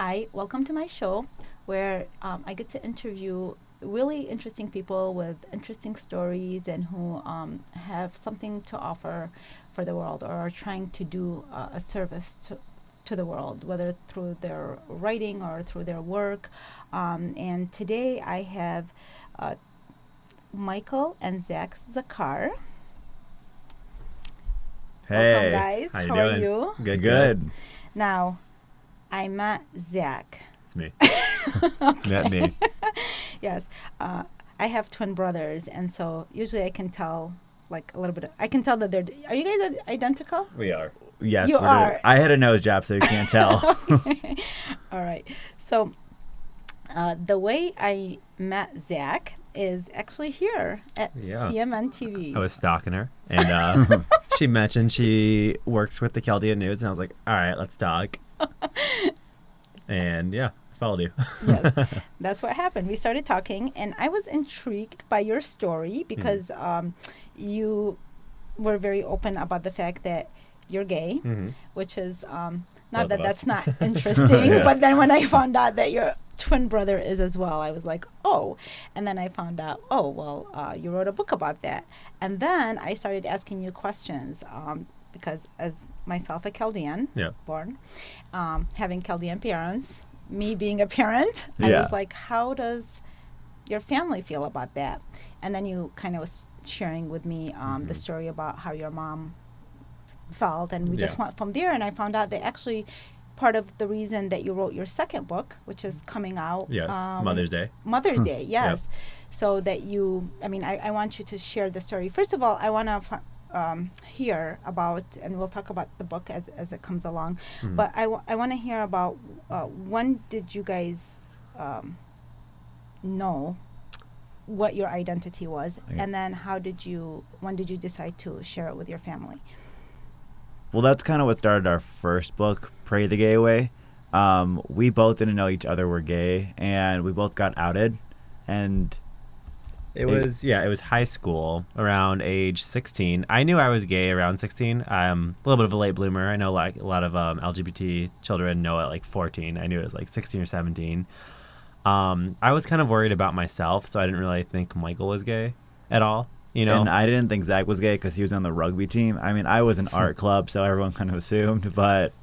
Hi, welcome to my show where I get to interview really interesting people with interesting stories and who have something to offer for the world or are trying to do a service to the world, whether through their writing or through their work. And today I have uh, Michael and Zach Zakar. Welcome, Hey, guys. How you How are doing? you? good. Now, I met Zach. It's me. Met me. Yes, I have twin brothers, and so usually I can tell, like a little bit. I can tell that they're. Are you guys identical? We are. Yes, You are. I had a nose job, so you can't tell. Okay. All right. So the way I met Zach is actually here at Yeah. CMN TV. I was stalking her, and she mentioned she works with the Chaldean News, and I was like, all right, let's talk. And yeah, I followed you. Yes, that's what happened. We started talking, and I was intrigued by your story because you were very open about the fact that you're gay, which is not Both that of that's us. not interesting, Yeah. but then when I found out that your twin brother is as well, I was like, oh. And then I found out, oh, well, you wrote a book about that. And then I started asking you questions because as myself a Chaldean Yeah. born, having Chaldean parents, me being a parent, I Yeah. was like, how does your family feel about that? And then you kind of was sharing with me the story about how your mom felt, and we just Yeah. went from there. And I found out that actually part of the reason that you wrote your second book, which is coming out Yes. Mother's Day. Mother's Day, yes. So that you, I want you to share the story. First of all, I want to hear about, and we'll talk about the book as it comes along, but I want to hear about when did you guys know what your identity was, Okay. and then when did you decide to share it with your family? Well, that's kind of what started our first book, Pray the Gay Way. We both didn't know each other were gay, and we both got outed. And It was high school, around age 16. I knew I was gay around 16. I'm a little bit of a late bloomer. I know like a lot of LGBT children know at like 14. I knew it was like 16 or 17. I was kind of worried about myself, so I didn't really think Michael was gay at all. You know, and I didn't think Zach was gay because he was on the rugby team. I mean, I was an art club, so everyone kind of assumed. But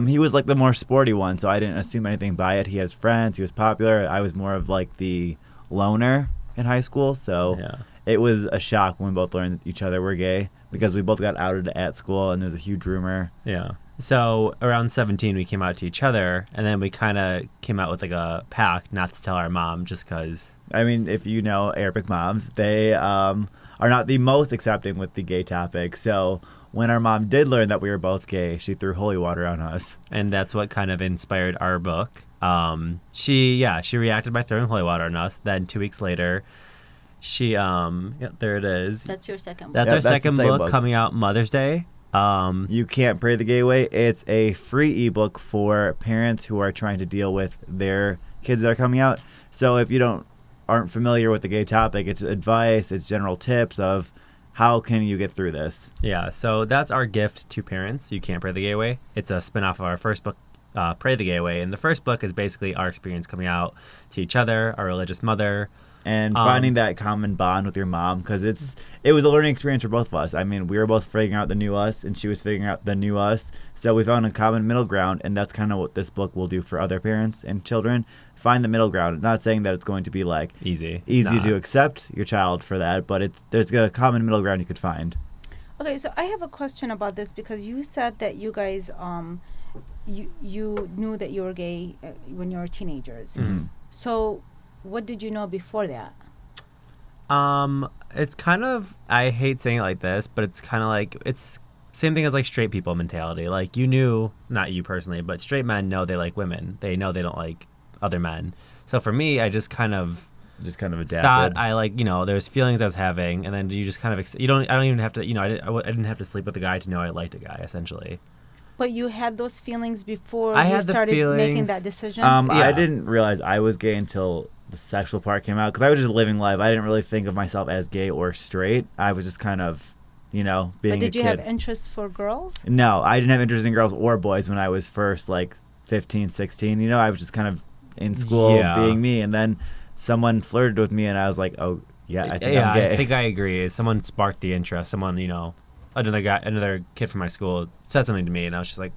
he was like the more sporty one, so I didn't assume anything by it. He has friends. He was popular. I was more of like the loner in high school, so Yeah. it was a shock when we both learned that each other were gay because we both got outed at school, and there was a huge rumor. Yeah. So around 17, we came out to each other, and then we kind of came out with like a pact not to tell our mom just because. I mean, if you know Arabic moms, they are not the most accepting with the gay topic. So when our mom did learn that we were both gay, she threw holy water on us. And that's what kind of inspired our book. She reacted by throwing holy water on us. Then 2 weeks later, there it is. That's your second book. That's Yeah, our that's the second same book book. coming out Mother's Day. You Can't Pray the Gay Way. It's a free ebook for parents who are trying to deal with their kids that are coming out. So if you aren't familiar with the gay topic, it's advice, it's general tips of how can you get through this. Yeah, so that's our gift to parents. You Can't Pray the Gay Way. It's a spin-off of our first book, Pray the Gay Way. And the first book is basically our experience coming out to each other, our religious mother. And finding that common bond with your mom, because it was a learning experience for both of us. I mean, we were both figuring out the new us, and she was figuring out the new us. So we found a common middle ground, and that's kind of what this book will do for other parents and children. Find the middle ground. Not saying that it's going to be like Easy easy to accept your child for that, but there's a common middle ground you could find. Okay, so I have a question about this because you said that you guys, you knew that you were gay when you were teenagers. Mm-hmm. So, what did you know before that? It's kind of, I hate saying it like this, but it's kind of like, it's same thing as like straight people mentality. Like you knew, not you personally, but straight men know they like women. They know they don't like other men. So for me, I just kind of adapted. thought I like, there's feelings I was having, and then you just kind of, I don't even have to, I didn't have to sleep with a guy to know I liked a guy, essentially. But you had those feelings before I you had the started making feelings. that decision? Yeah. I didn't realize I was gay until the sexual part came out, because I was just living life. I didn't really think of myself as gay or straight. I was just kind of, being But did you a kid. have interest for girls? No, I didn't have interest in girls or boys when I was first, like, 15, 16. You know, I was just kind of in school Yeah. being me, and then someone flirted with me, and I was like, oh, yeah, I think I'm gay. I think I agree. Someone sparked the interest. Someone, another kid from my school said something to me, and I was just like,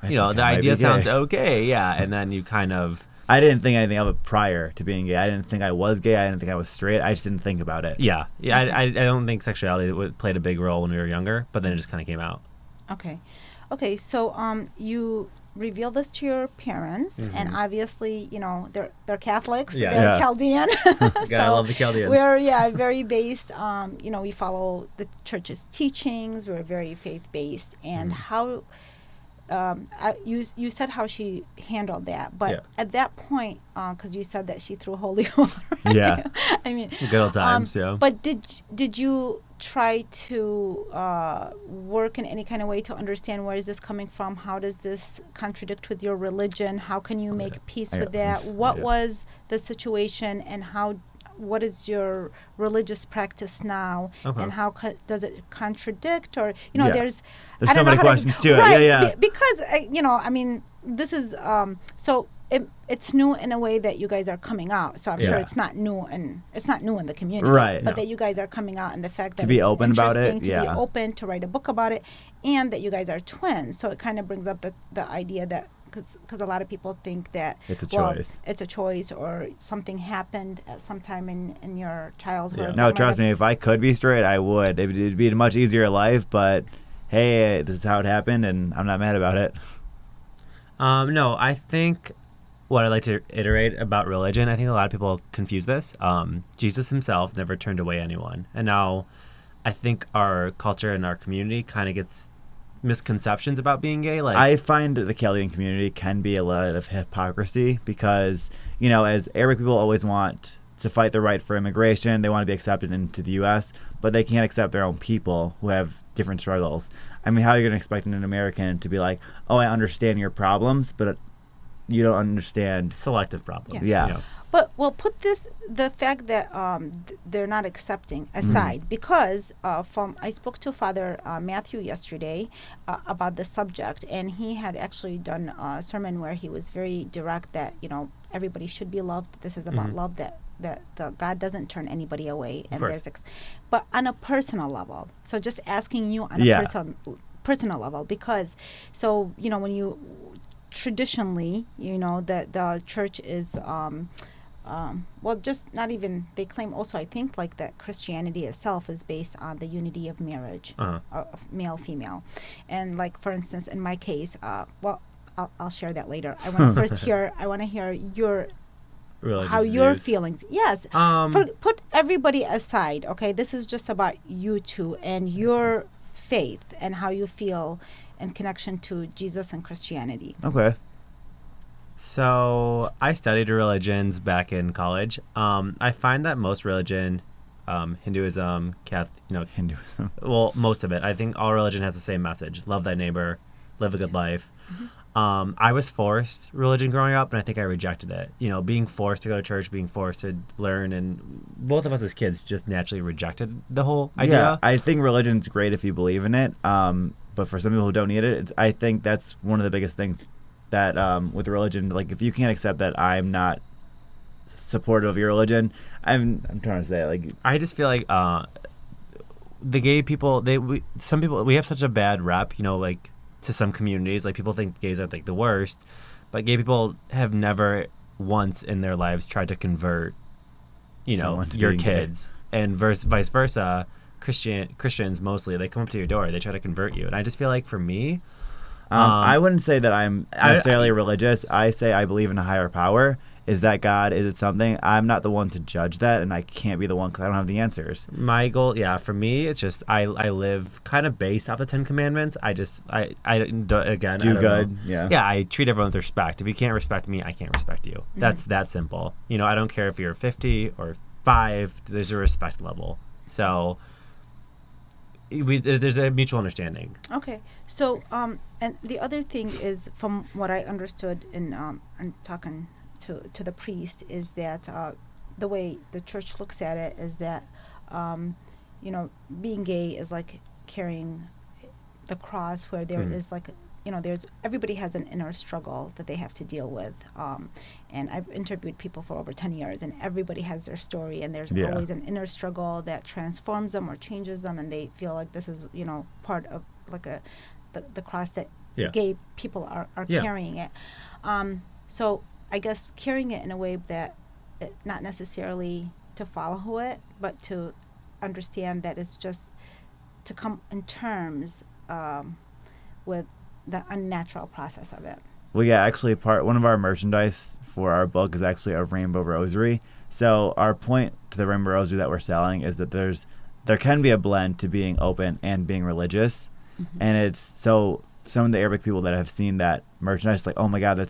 I the think I might idea be sounds gay. okay, yeah. And then you kind of, I didn't think anything of it prior to being gay. I didn't think I was gay. I didn't think I was straight. I just didn't think about it. yeah. I don't think sexuality played a big role when we were younger, but then it just kind of came out. Okay, so you reveal this to your parents, and obviously, they're Catholics, Yes. they're Yeah. Chaldean. I love the Chaldeans. We're very based. We follow the church's teachings. We're very faith based, and how. You said how she handled that, but Yeah. at that point, because you said that she threw holy water. Yeah. I mean, Good old times, yeah. But did you try to work in any kind of way to understand where is this coming from? How does this contradict with your religion? How can you make peace I with got that? What Yeah. was the situation, and what is your religious practice now, Okay. and how does it contradict, or Yeah. there's There's I so don't know many how to- questions to it. right, Yeah. because this is so it's new in a way that you guys are coming out. So I'm sure Yeah. it's not new in the community, Right. But No. that you guys are coming out, and the fact that To be it's open about it, interesting, to be yeah. open, to write a book about it, and that you guys are twins. So it kind of brings up the idea that because a lot of people think that It's a well, choice. it's a choice, or something happened at some time in your childhood. Yeah. that No, might trust have- me. If I could be straight, I would. It'd be a much easier life. But hey, this is how it happened, and I'm not mad about it. No, I think what I'd like to iterate about religion, I think a lot of people confuse this. Jesus himself never turned away anyone. And now I think our culture and our community kind of gets misconceptions about being gay. Like, I find the Chaldean community can be a lot of hypocrisy because, as Arabic people always want to fight the right for immigration, they want to be accepted into the U.S., but they can't accept their own people who have different struggles. I mean, how are you going to expect an American to be like, oh, I understand your problems, but you don't understand. selective problems. Yes. you know. But we'll put the fact that they're not accepting aside, because I spoke to Father Matthew yesterday about the subject, and he had actually done a sermon where he was very direct that everybody should be loved. This is about love, that the God doesn't turn anybody away, and course. but on a personal level. So just asking you on a Yeah. personal level, because when you traditionally that the church is just not even, they claim also, I think, like that Christianity itself is based on the unity of marriage, of male female, and like for instance in my case, I'll share that later. I want to first hear your Religious how your views. feelings. Yes, put everybody aside. Okay, this is just about you two and your faith and how you feel in connection to Jesus and Christianity. Okay. So I studied religions back in college. I find that most religion, Hinduism, Hinduism. well, most of it, I think all religion has the same message: love thy neighbor, live a good life. I was forced religion growing up, and I think I rejected it. Being forced to go to church, being forced to learn, and both of us as kids just naturally rejected the whole idea. Yeah, I think religion's great if you believe in it. But for some people who don't need it, I think that's one of the biggest things that with religion, like if you can't accept that I'm not supportive of your religion, I'm trying to say, like, I just feel like the gay people, some people, we have such a bad rep, like to some communities, like people think gays are like the worst, but gay people have never once in their lives tried to convert, Someone to your being gay. kids, and vice versa. Christians mostly, they come up to your door, they try to convert you, and I just feel like for me, I wouldn't say that I'm necessarily religious. I say I believe in a higher power. Is that God? Is it something? I'm not the one to judge that, and I can't be the one because I don't have the answers. my goal, for me, it's just I live kind of based off the 10 Commandments. I do, again, Do I don't good, know. yeah. Yeah, I treat everyone with respect. If you can't respect me, I can't respect you. That's that simple. I don't care if you're 50 or 5. There's a respect level. So there's a mutual understanding. Okay, so and the other thing is, from what I understood in talking to the priest, is that the way the church looks at it is that being gay is like carrying the cross, where there is like there's everybody has an inner struggle that they have to deal with. And I've interviewed people for over 10 years, and everybody has their story, and there's Yeah. always an inner struggle that transforms them or changes them, and they feel like this is, part of like the cross that Yeah. gay people are Yeah. carrying it. So I guess carrying it in a way that not necessarily to follow it, but to understand that it's just to come in terms with the unnatural process of it. Well, yeah, actually, one of our merchandise for our book is actually a rainbow rosary. So our point to the rainbow rosary that we're selling is that there can be a blend to being open and being religious, and it's so some of the Arabic people that have seen that merchandise, like, oh my God,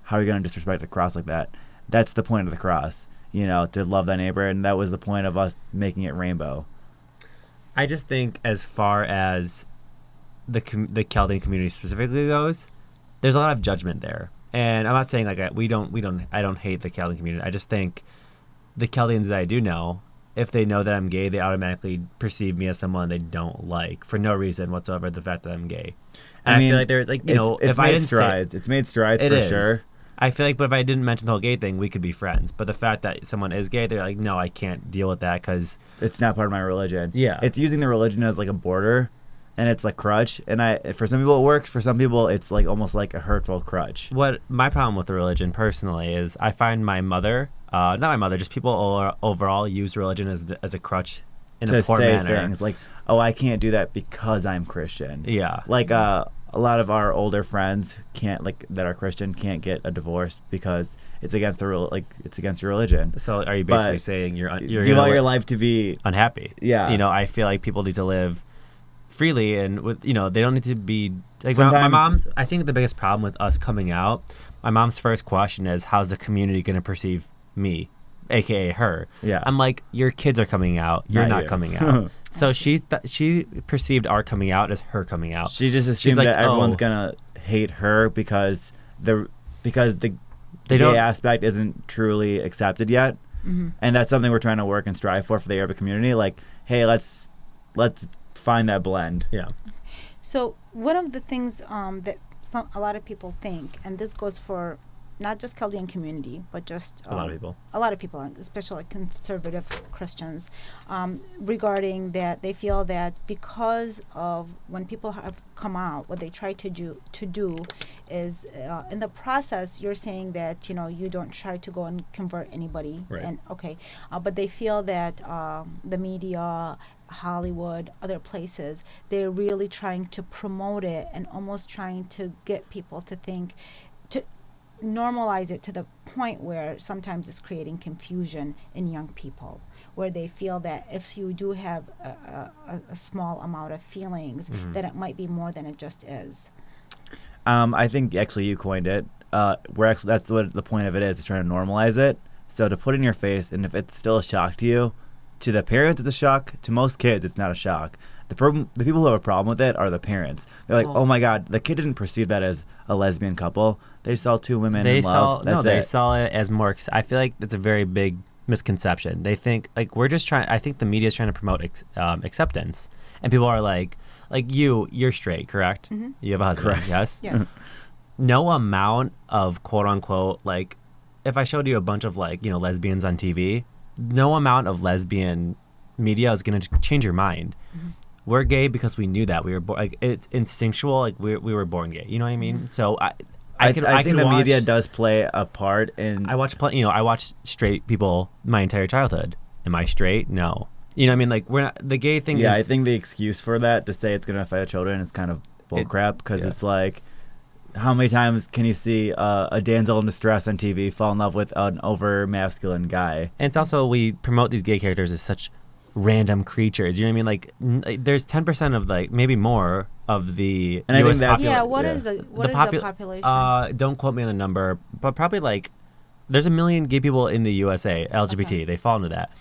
how are you going to disrespect the cross like that? That's the point of the cross, to love thy neighbor, and that was the point of us making it rainbow. I just think as far as the Chaldean community specifically goes, there's a lot of judgment there, and I'm not saying like I don't hate the Chaldean community. I just think the Chaldeans that I do know, if they know that I'm gay, they automatically perceive me as someone they don't like for no reason whatsoever. The fact that I'm gay, and I feel like there's like it's if I didn't strides, it's made strides it for is. sure. I feel like, but if I didn't mention the whole gay thing, we could be friends. But the fact that someone is gay, they're like, no, I can't deal with that because It's not part of my religion. Yeah. It's using the religion as like a border, and it's like crutch. And for some people it works. For some people it's like almost like a hurtful crutch. what my problem with the religion personally is I find my mother, not my mother, just people overall use religion as a crutch in To a poor say manner. things like, oh, I can't do that because I'm Christian. Yeah. Like a lot of our older friends that are Christian can't get a divorce because it's against it's against your religion. So are you basically But saying you're You want your life to be unhappy? Yeah. I feel like people need to live freely and with they don't need to be like my Sometimes- mom's. I think the biggest problem with us coming out, my mom's first question is, how's the community going to perceive me, aka her? Yeah. I'm like, your kids are coming out, you're Not not you. coming out. So she perceived our coming out as her coming out. She just She's assumed like, that everyone's "Oh." gonna hate her because the They gay don't- aspect isn't truly accepted yet, and that's something we're trying to work and strive for the Arabic community. Like, hey, let's find that blend. Yeah. So one of the things that a lot of people think, and this goes for not just Chaldean community, but just A lot of people. a lot of people, especially like conservative Christians, regarding that they feel that because of when people have come out, what they try to do is in the process, you're saying that you don't try to go and convert anybody, Right. and but they feel that the media, Hollywood, other places, they're really trying to promote it and almost trying to get people to think, to normalize it to the point where sometimes it's creating confusion in young people, where they feel that if you do have a small amount of feelings, that it might be more than it just is. I think actually you coined it. That's what the point of it is trying to normalize it. So to put in your face, and if it's still a shock to you, to the parents it's a shock. To most kids, it's not a shock. The people who have a problem with it are the parents. They're like, oh my God, the kid didn't perceive that as a lesbian couple. They saw two women in love. They saw it as more. I feel like that's a very big misconception. They think like we're just trying. I think the media is trying to promote acceptance, and people are like you're straight, correct? You have a husband, Correct. yes. Yeah. No amount of quote unquote like, if I showed you a bunch of like lesbians on TV, no amount of lesbian media is going to change your mind. We're gay because we knew that we were born. Like it's instinctual. Like we were born gay. You know what I mean? So I think the watch, media does play a part in. I watched straight people my entire childhood. Am I straight? No. You know what I mean? Like we're not, the gay thing. Yeah, is, I think the excuse for that to say it's going to affect children is kind of bullcrap because it's like, how many times can you see a damsel in distress on TV fall in love with an over masculine guy? And it's also, we promote these gay characters as such random creatures. You know what I mean? Like there's 10% of like maybe more of the And I US think that's- population. Yeah, what is the population? Don't quote me on the number, but probably like there's 1 million gay people in the USA, LGBT. Okay. They fall into that.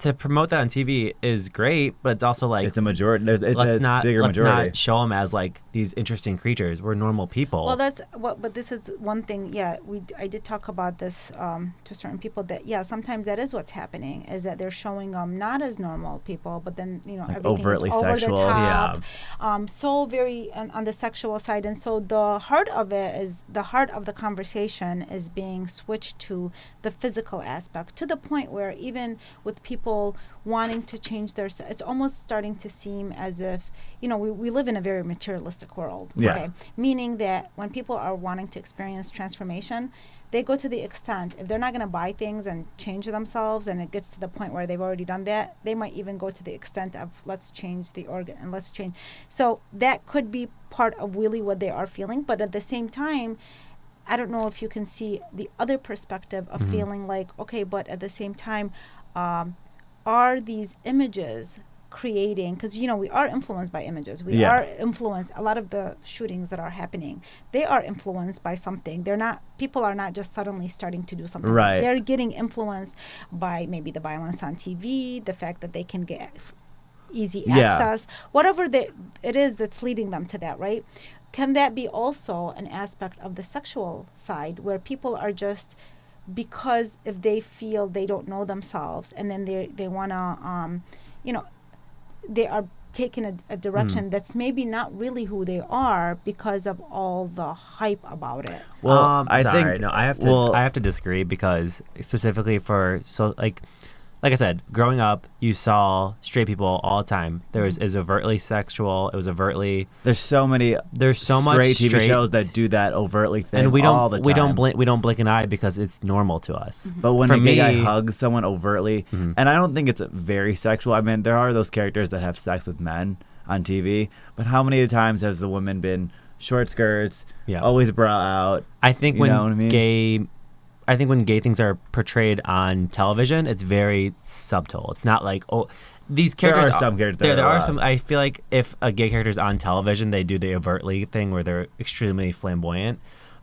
To promote that on TV is great, but it's also like It's a majority. It's let's a not bigger let's majority. not show them as like these these interesting creatures. We're normal people. Well, that's what, but this is one thing. Yeah, I did talk about this to certain people that sometimes that is what's happening, is that they're showing not as normal people, but then Like everything overtly is over sexual. the top, so very on the sexual side, and so the heart of the conversation is being switched to the physical aspect, to the point where even with people wanting to change it's almost starting to seem as if we live in a very materialistic world. Yeah. Okay, meaning that when people are wanting to experience transformation, they go to the extent, if they're not going to buy things and change themselves, and it gets to the point where they've already done that, they might even go to the extent of let's change the organ and let's change. So that could be part of really what they are feeling, but at the same time, I don't know if you can see the other perspective of feeling like, okay, but at the same time, are these images creating, because we are influenced by images, we are influenced, a lot of the shootings that are happening, they are influenced by something. People are not just suddenly starting to do something, right? They're getting influenced by maybe the violence on TV, the fact that they can get easy access, whatever it is that's leading them to that, right? Can that be also an aspect of the sexual side, where people are just, because if they feel they don't know themselves, and then they want to they are taking a direction that's maybe not really who they are because of all the hype about it. Well, I have to disagree, because specifically for like I said, growing up, you saw straight people all the time. There is overtly sexual. It was overtly. There's so much TV shows that do that overtly thing, and all the time. We don't blink an eye because it's normal to us. But when a gay guy hugs someone overtly, and I don't think it's very sexual. I mean, there are those characters that have sex with men on TV, but how many times has the woman been short skirts, always bra out? I think when gay things are portrayed on television, it's very subtle. It's not like, these characters. There are some characters. There are some. I feel like if a gay character is on television, they do the overtly thing where they're extremely flamboyant.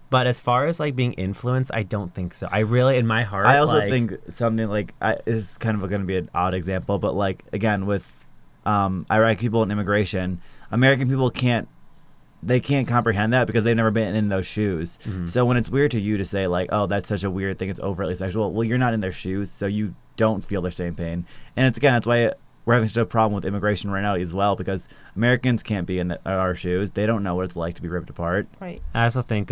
But as far as being influenced, I don't think so. I really, in my heart, I also think something is kind of going to be an odd example, but again with Iraqi people and immigration, American people can't comprehend that because they've never been in those shoes. So when it's weird to you to say oh, that's such a weird thing, it's overtly sexual, well, you're not in their shoes, so you don't feel their same pain. And that's why we're having such a problem with immigration right now as well, because Americans can't be in our shoes. They don't know what it's like to be ripped apart. Right. I also think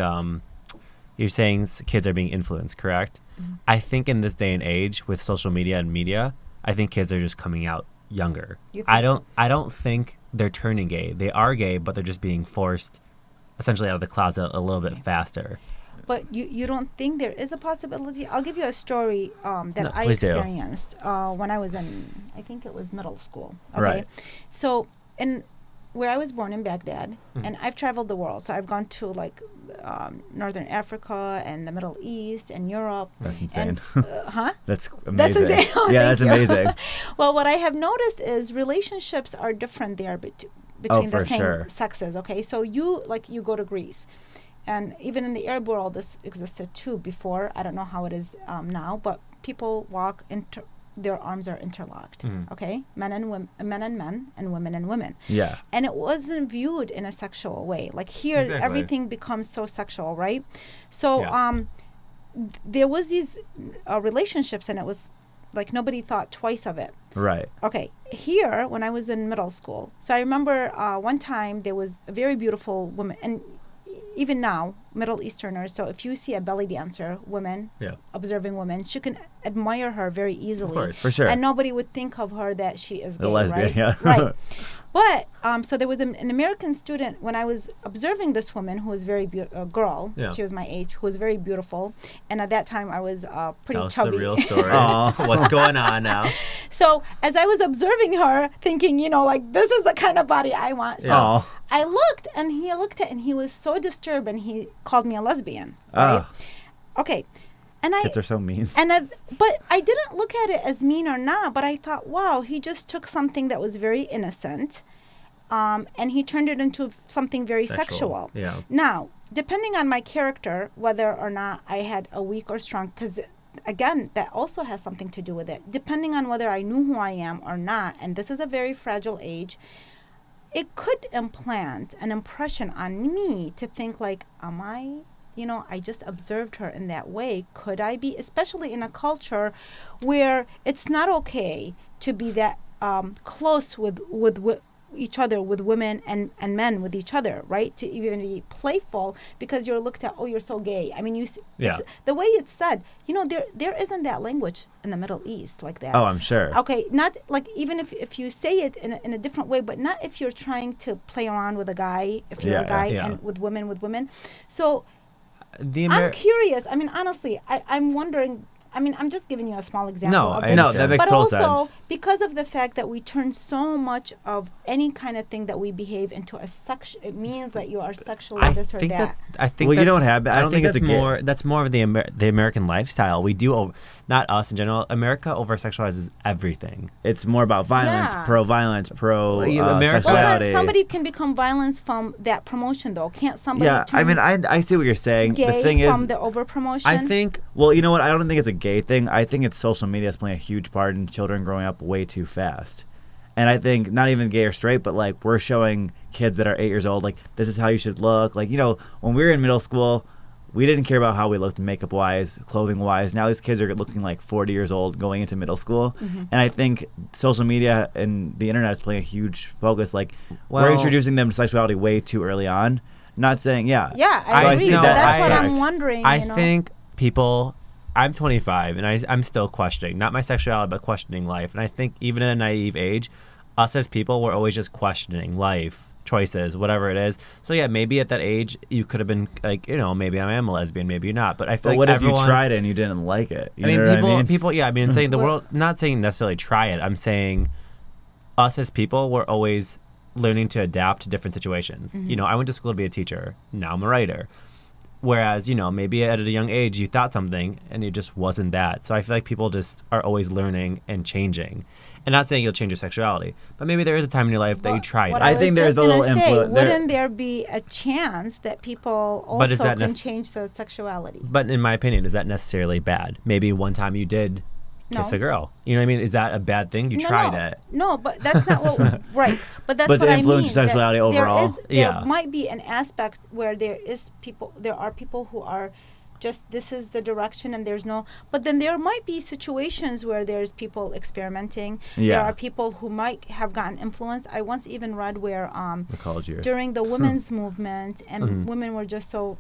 you're saying kids are being influenced, correct? I think in this day and age with social media and media, I think kids are just coming out younger. I don't think they're turning gay. They are gay, but they're just being forced essentially out of the closet a little bit faster. But you don't think there is a possibility? I'll give you a story that I experienced when I was in, I think it was middle school. Okay. Right. So where I was born in Baghdad, and I've traveled the world. So I've gone to Northern Africa and the Middle East and Europe. That's insane. And, That's amazing. That's insane. Oh, yeah, that's amazing. Well, what I have noticed is relationships are different there between the same sexes. Okay, so you go to Greece, and even in the Arab world, this existed too before. I don't know how it is now, but people walk their arms are interlocked. Okay, men and women, and women and women. Yeah. And it wasn't viewed in a sexual way. Here, everything becomes so sexual, right? So there was these relationships, and it was nobody thought twice of it. Right. Okay. Here, when I was in middle school, so I remember one time there was a very beautiful woman, and even now, Middle Easterners, so if you see a belly dancer, observing women, you can admire her very easily. Of course, for sure. And nobody would think of her that she is gay, a lesbian, right? yeah. Right. But, so there was an American student, when I was observing this woman who was very beautiful, girl, she was my age, who was very beautiful. And at that time, I was pretty chubby. Tell us the real story. What's going on now? So as I was observing her, thinking, this is the kind of body I want. So I looked, and he looked at, and he was so disturbed, and he called me a lesbian. Right? Okay. And kids are so mean. But I didn't look at it as mean or not, but I thought, wow, he just took something that was very innocent, and he turned it into something very sexual. Yeah. Now, depending on my character, whether or not I had a weak or strong, because again, that also has something to do with it. Depending on whether I knew who I am or not, and this is a very fragile age, it could implant an impression on me to think like, am I, I just observed her in that way. Could I be, especially in a culture where it's not okay to be that close with each other, with women and men with each other, right? To even be playful because you're looked at, oh, you're so gay. I mean, Yeah. it's, the way it's said, there isn't that language in the Middle East like that. Oh, I'm sure. Okay, not like even if you say it in a different way, but not if you're trying to play around with a guy, if you're a guy, and with women. So I'm curious. I mean, honestly, I'm wondering. I mean, I'm just giving you a small example. No, of I this, No, that makes but total also sense. because of the fact that we turn so much of any kind of thing that we behave into a sex, it means that you are sexually this or that. I think Well, you that's- don't have- I don't think it's that's a ga- more. That's more of the American lifestyle. We do, not us in general. America over sexualizes everything. It's more about violence, Yeah. pro-violence, Well, America- sexuality. Somebody can become violence from that promotion, though. Can't somebody? Yeah, I mean, I see what you're saying. Gay The thing is, from the over promotion. I think well, you know what? I don't think it's a gay thing. I think it's social media is playing a huge part in children growing up way too fast. And I think not even gay or straight, but like we're showing kids that are 8 years old, like this is how you should look. Like, when we were in middle school, we didn't care about how we looked makeup wise, clothing wise. Now these kids are looking like 40 years old going into middle school. Mm-hmm. And I think social media and the internet is playing a huge focus. Like Well- we're introducing them to sexuality way too early on. Not saying, Yeah, So I agree. see But that that's what I'm aspect. wondering. I think people. I'm 25 and I'm still questioning, not my sexuality, but questioning life. And I think even at a naive age, us as people, we're always just questioning life, choices, whatever it is. So yeah, maybe at that age you could have been like, maybe I am a lesbian, maybe you're not. But I feel But like what if everyone, you tried it and you didn't like it? You I mean, know what I mean? people. Yeah, I mean, I'm saying the Well- world. Not saying necessarily try it. I'm saying us as people, we're always learning to adapt to different situations. Mm-hmm. I went to school to be a teacher. Now I'm a writer. Whereas, maybe at a young age you thought something and it just wasn't that. So I feel like people just are always learning and changing. And not saying you'll change your sexuality, but maybe there is a time in your life that you tried What it. I was think there's just a little gonna say, influ- there- Wouldn't there be a chance that people But is also that can nec- change the sexuality? But in my opinion, is that necessarily bad? Maybe one time you did kiss No. a girl. You know what I mean? Is that a bad thing? You tried it. No, but that's not what. Right, but that's But what to I influence mean. your sexuality that overall? There Yeah. might be an aspect where there are people who are just this is the direction and there's no. But then there might be situations where there's people experimenting. There Yeah. are people who might have gotten influenced. I once even read where The college years. during the women's movement and Mhm. women were just so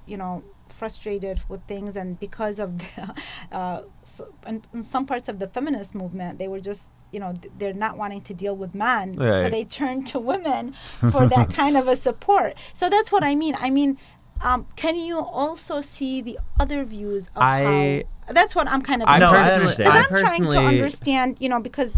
frustrated with things, and because of in some parts of the feminist movement they were just they're not wanting to deal with men, so Right. they turned to women for that kind of a support. So that's what I mean. Can you also see the other views of how that's what I'm kind of I No, I interested in. understand. Because I I'm trying to personally- understand, because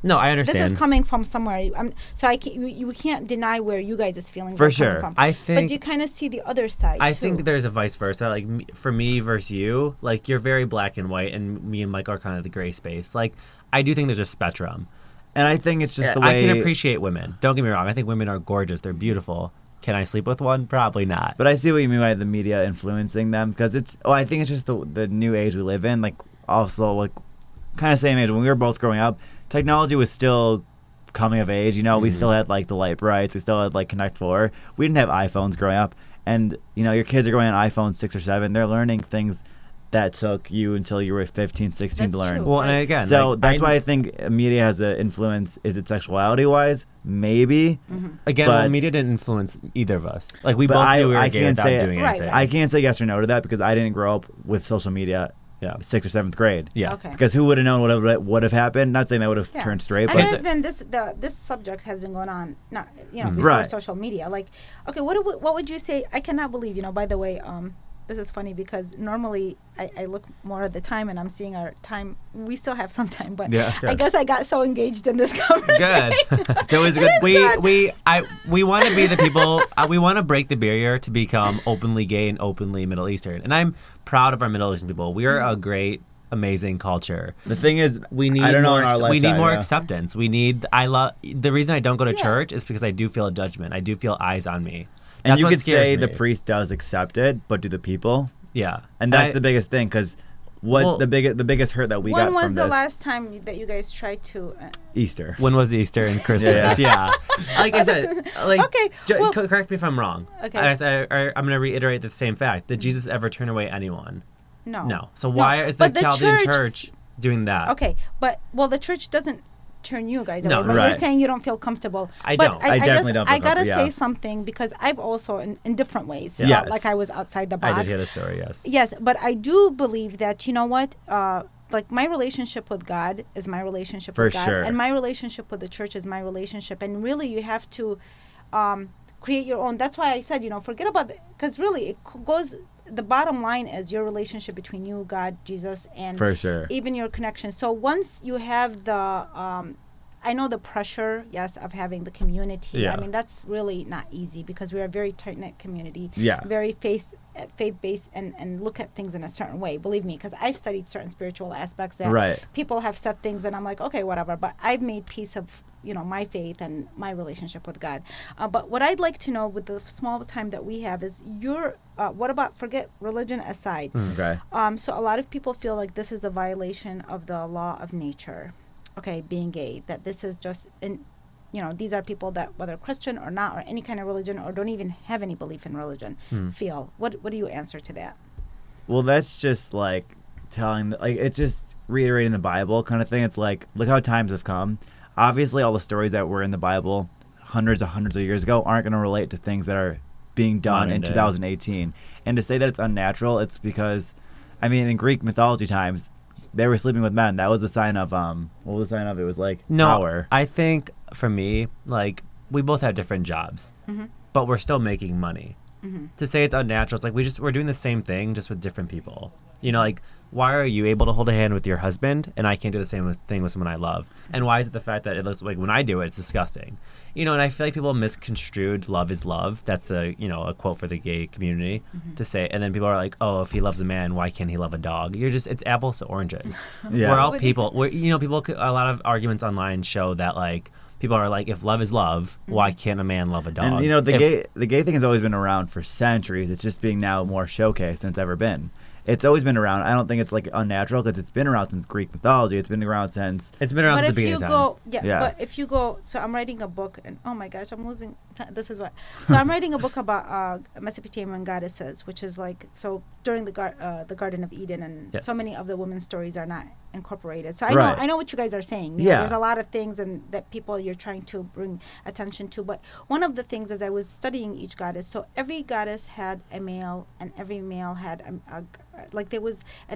No, I understand. this is coming from somewhere. So you can't deny where you guys' feelings For are sure. coming from. I But think you kind of see the other side. I too. think there's a vice versa. Like for me versus you, like you're very black and white, and me and Mike are kind of the gray space. Like I do think there's a spectrum. And I think it's just the way I can appreciate women. Don't get me wrong. I think women are gorgeous. They're beautiful. Can I sleep with one? Probably not. But I see what you mean by the media influencing them, because I think it's just the new age we live in. Like also like kind of same age when we were both growing up, technology was still coming of age. We still had like the light brights. We still had like Connect 4. We didn't have iPhones growing up, and your kids are going on iPhone 6 or 7. They're learning things that took you until you were 15, 16 to That's learn. true. Well, and Right. again, So like, that's why I think media has an influence. Is it sexuality wise? Maybe. again, but- media didn't influence either of us. Like we But both I- knew we were I gay can't without say it. doing Right, anything. right. I can't say yes or no to that because I didn't grow up with social media. Yeah. 6th or 7th grade. Yeah. Okay. Because who would have known what would have happened? Not saying that would have Yeah. turned straight, And but there's been this subject has been going on, not before Right. social media. Like, okay, what would you say? I cannot believe, by the way, this is funny because normally I look more at the time and I'm seeing our time. We still have some time, but Yeah. I guess I got so engaged in this conversation. Good. It's always good. We want to be the people. We want to break the barrier to become openly gay and openly Middle Eastern. And I'm proud of our Middle Eastern people. We are a great, amazing culture. the thing is, We need I don't know more. in our We need lifetime, more yeah. acceptance. I love the reason I don't go to Yeah. church is because I do feel a judgment. I do feel eyes on me. And That's you what could scares say me. the priest does accept it, but do the people? Yeah, And that's the biggest thing, because the biggest hurt that we got When was from the this. last time that you guys tried to? Easter. When was Easter and Christmas? Yeah. Like I said, like, Okay, well- correct me if I'm wrong. Okay. I'm going to reiterate the same fact. Did Jesus ever turn away anyone? No. No. So why is the But the Chaldean church- church doing that? Okay, but the church doesn't turn you guys away. No, But right. you're saying you don't feel comfortable. I but don't. I definitely don't feel I gotta comfortable, say yeah. something because I've also in different ways felt Yes. like I was outside the box. I did hear the story, yes. Yes, but I do believe that, you know what, like my relationship with God is my relationship For with God, sure. and my relationship with the church is my relationship, and really you have to create your own. That's why I said, forget about because really it goes. The bottom line is your relationship between you, God, Jesus, and For sure. even your connection. So once you have the I know the pressure, yes, of having the community. Yeah. I mean, that's really not easy because we're a very tight-knit community. Yeah. Very faith-based and look at things in a certain way. Believe me, because I've studied certain spiritual aspects that Right. people have said things and I'm like, okay, whatever. But I've made peace of, my faith and my relationship with God. But what I'd like to know with the small time that we have is what about, forget religion aside. Okay. So a lot of people feel like this is a violation of the law of nature. Okay, being gay, that this is just, these are people that, whether Christian or not, or any kind of religion, or don't even have any belief in religion, feel. What do you answer to that? Well, that's just like it's just reiterating the Bible kind of thing. It's like, look how times have come. Obviously, all the stories that were in the Bible hundreds of years ago aren't going to relate to things that are being done Modern in day. 2018. And to say that it's unnatural, it's because, in Greek mythology times, they were sleeping with men. That was a sign of what was the sign of? It was like power. I think for me, like, we both have different jobs, but we're still making money. To say it's unnatural, it's like we're doing the same thing just with different people. Like, why are you able to hold a hand with your husband and I can't do the same thing with someone I love? And why is it the fact that it looks like when I do it, it's disgusting? And I feel like people misconstrued love is love. That's a quote for the gay community to say. And then people are like, oh, if he loves a man, why can't he love a dog? It's apples to oranges. Yeah. We're all people. A lot of arguments online show that, like, people are like, if love is love, why can't a man love a dog? And the gay thing has always been around for centuries. It's just being now more showcased than it's ever been. It's always been around. I don't think it's like unnatural because it's been around since Greek mythology. It's been around since. It's been around But since if the you beginning of time. go, Yeah. but if you go, so I'm writing a book, and oh my gosh, I'm losing. This is what. So I'm writing a book about Mesopotamian goddesses, which is like during the Garden of Eden, and Yes. so many of the women's stories are not incorporated. So Right. I know what you guys are saying. Yeah. There's a lot of things and that people you're trying to bring attention to, but one of the things as I was studying each goddess, so every goddess had a male, and every male had and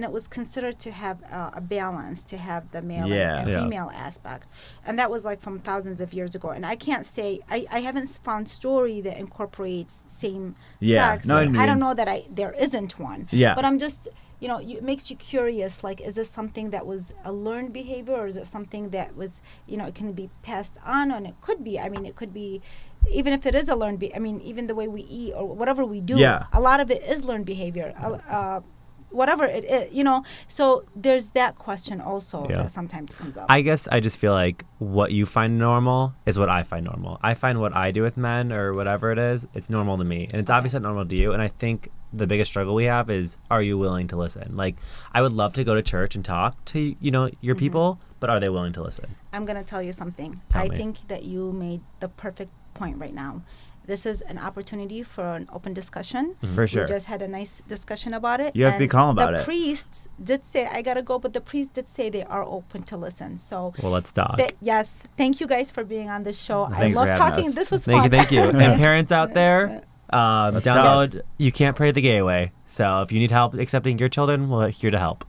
it was considered to have a balance, to have the male and Yeah. female aspect, and that was like from thousands of years ago. And I can't say I haven't found story that incorporates same Yeah. sex. No, I I mean- don't know that there isn't one. Yeah. But I'm just it makes you curious. Like, is this something that was a learned behavior, or is it something that was it can be passed on? And it could be. I mean, it could be. Even if it is a learned even the way we eat or whatever we do, Yeah. a lot of it is learned behavior. Whatever it is, so there's that question also Yeah. that sometimes comes up. I guess I just feel like what you find normal is what I find normal. I find what I do with men or whatever it is, it's normal to me. And it's obviously not normal to you. And I think the biggest struggle we have is, are you willing to listen? Like, I would love to go to church and talk to, your people, but are they willing to listen? I'm going to tell you something. Tell I me. think that you made the perfect point right now. This is an opportunity for an open discussion. For sure. We just had a nice discussion about it. You have to be and calm about the it. priests did say, I got to go, but the priests did say they are open to listen. So, Well, let's talk. yes, thank you guys for being on this show. I Thanks for love having talking. us. This was Thank fun. you, thank you. And parents out there, Let's download talk. You Can't Pray the Gay Way. So if you need help accepting your children, we're here to help.